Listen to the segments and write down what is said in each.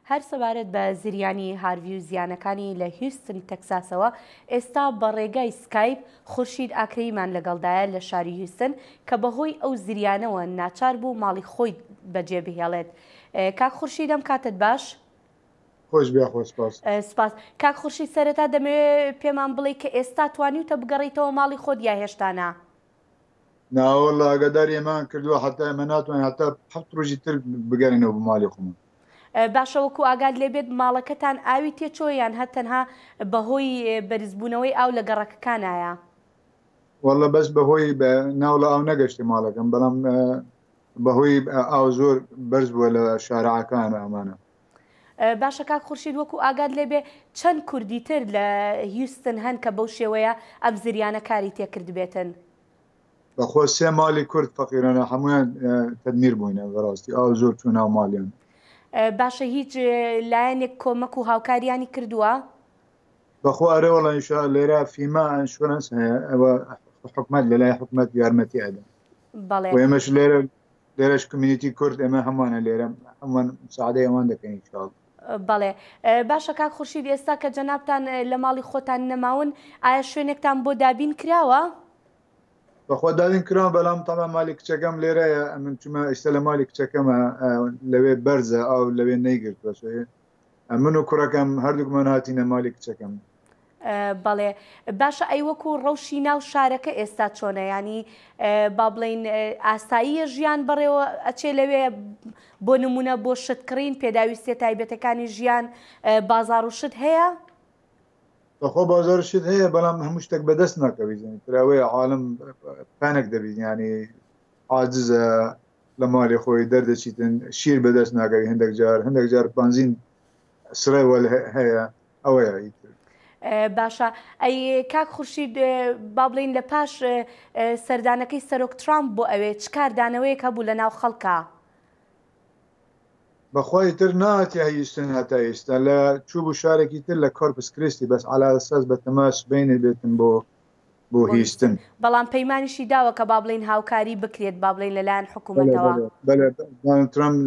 هەر سەبارەت بە زریانی هاروی و زیانەکانی لە هیوستن تەکساسەوە ئێستا بە ڕێگای سکایپ خورشید ئاکرەیمان لەگەڵدایە لە شاری هیوستن کە بەهۆی ئەو زریانەوە ناچار بوو ماڵی خۆی بەجێ بهێڵێت. کاک خورشید ئەم کاتت باش؟ خۆش بیا خۆش سپاس. کاک خورشید سەرەتا دەمەوێت پێمان بڵێ کە ئێستا توانیوتە بگەڕیتەوە ماڵی خۆت یا هێشتانە؟ ناوەڵ ئاگاداری ئێمان کردووە حتا ئێمە ناتوانین هەتا 7 ڕۆژی تر بگەڕێنەوە بە ماڵی خۆمان. باشەوەکو ئاگاد لێبێت ماڵەکەتان ئاوی تێچۆ یان هەتەنها بەهۆی بەرزبوونەوەی ئاو لە گەڕەکەکانایە؟ وەڵە بەس بەهۆی ناوڵە ئاو نەگەشتی ماڵەکەم، بەڵام بەهۆی ئاو زۆر بەرز بووە لە شارعەکان ئەمانە. باشە کاک خورشید وەکو ئاگاد لێبێ چەند کوردی تر لە هیوستن هەن کە بەو شێوەیە ئەم زریانە کاری تێکرد بێتن؟ بەخۆ 3 ماڵی کورد فەقیرانە هەمویان تەدمیر بووینە بەڕاستی ئاو زۆر چوو ناو ماڵیان. باشە هیچ لایەنێک کۆمەک و هاوکاریانی کردووە؟ بەخۆ ئەرێ وەڵە ئینشا لێرە فیما ئینشورەنس هەیە ئەوە حکومەت لەلای حکومەت یارمەتی ئەدەن. بەڵێ ئێمەش لێرەش کمیونیتی کورد ئێمە هەموانە لێرە هەمووان مساعدەی ئەوان دەکەین ئینشاڵڵا. بەڵێ باشە کاک خورشید ئێستا کە جەنابتان لە ماڵی خۆتان نەماون ئایا شوێنێکتان بۆ دابین کراوە؟ بەخۆ داوین کراوە بەڵام تەما مالی کچەکەم لێرەیە من چمە ئێستا لە مالی کچەکەمە لەوێ بەرزە ئەو لەوێ نەیگرت بەسێ من و کوڕەکەم هەردووکمان هاتینە مالی کچەکەم. بەڵێ باشە ئەی وەکو ڕەوشی ناو شارەکە ئێستا چۆنە ینی با بڵین ئاساییە ژیان بەڕێوە ئەچێ لەوێ بۆ نمونە بۆ شتکڕین پێداویستێ تایبەتەکانی ژیان بازار و شت هەیە؟ بەخۆ بازار شت هەیە بەڵام هەموو شتێک بەدەست ناکەویزن تراوەیە عالم پانێک دەبیت ینی عاجزە لە مالی خۆی دەردەچیتن شیر بەدەست ناکەوی هەندێک جار بانزین سڕێوە هەیە ئەوەیە. باشە ئەی کاک خورشید با بڵین لە پاش سەردانەکەی سەرۆک ترامپ بۆ ئەوێ چ کاردانەوەیەک هەبوو لە ناو خەڵکە؟ بەخوای تر ناتی هیوستن هەتا ئێستا لە چوو بوو شارێکی تر لە کۆرپس کریستی بەس عەلا ئەساس بە تەماس بینێ بێتن بۆ هیوستن. بەڵام پەیمانیشی داوە کە با بڵین هاوکاری بکرێت با بڵین لەلایەن حکوومەتەوە. دۆناڵد ترامپ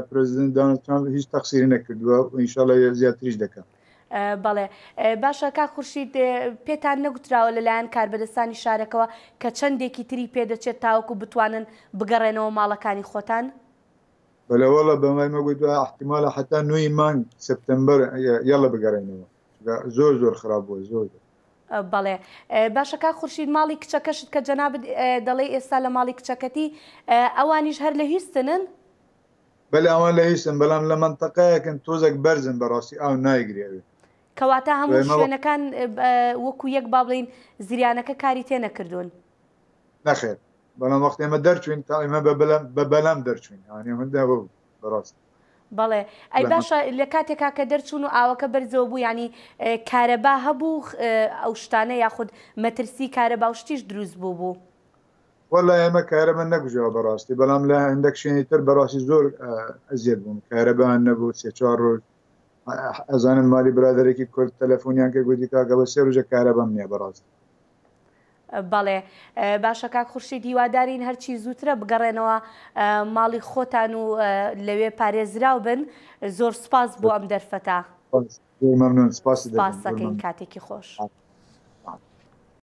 پرەزیدنت دۆناڵد ترامپ هیچ تەقسیری نەکردووە و ئینشاڵڵا زیاتریش دەکات. بەڵێ باشە کاک خورشید پێتان نەگوتراوە لەلایەن کاربەدەستانی شارەکەەوە کە چەندێکی تری پێدەچێت تاوەکو بتوانن بگەڕێنەوە ماڵەکانی خۆتان؟ بەلەوەڵە بەمای مەگوتوە احتیمالە حتا 9 مانگ سپتەمبەر یەڵە بگەڕێنەوە زۆر خراپ بووە زۆر. بەڵێ باشە کاک خورشید ماڵی کچەکەشت کە جەنابەت دەڵێ ئێستا لە ماڵی کچەکەتی ئەوانیش هەر لە هیوستنن؟ بەڵێ ئەوان لە هیوستن بەڵام لە منتەقەیەکن تۆزێک بەرزن بەڕاستی ئاو نایگرێوێ. کەواتە هەموو شوێنەکان وەکو یەک با بڵین زریانەکە کاری تێ نەکردوون؟ نەخێر بەڵام وەخت ئێمە دەرچوین تا ئێمە بە بەلام دەرچوین هەندە بەڕاست. بەڵێ ئەی باشە لە کاتێکا کە دەرچوون و ئاوەکە بەرزەوە بوو ینی کارەبا هەبوو ئەو شتانە یاخود مەترسی کارەبا و شتیش دروست بوو؟ وەڵا ئێمە کارەبا نەگوژەوە بەڕاستی بەڵام لە هەندێک شوێنی تر بەڕاستی زۆر ئەزیێت بووم کارەبان نەبوو 3-4 ڕۆژ ئەزانم مالی برادێکی کورد تەلەفۆنیان کە گوتی کاکە بە 3 ڕۆژە کارەبام نییە بەڕاستی. بەڵێ باشە کاک خورشید هیوادارین هەرچی زووترە بگەڕێنەوە ماڵی خۆتان و لەوێ پارێزراو بن. زۆر سپاس بۆ ئەم دەرفەتە. مەمنون سپاس دەکەین کاتێکی خۆش.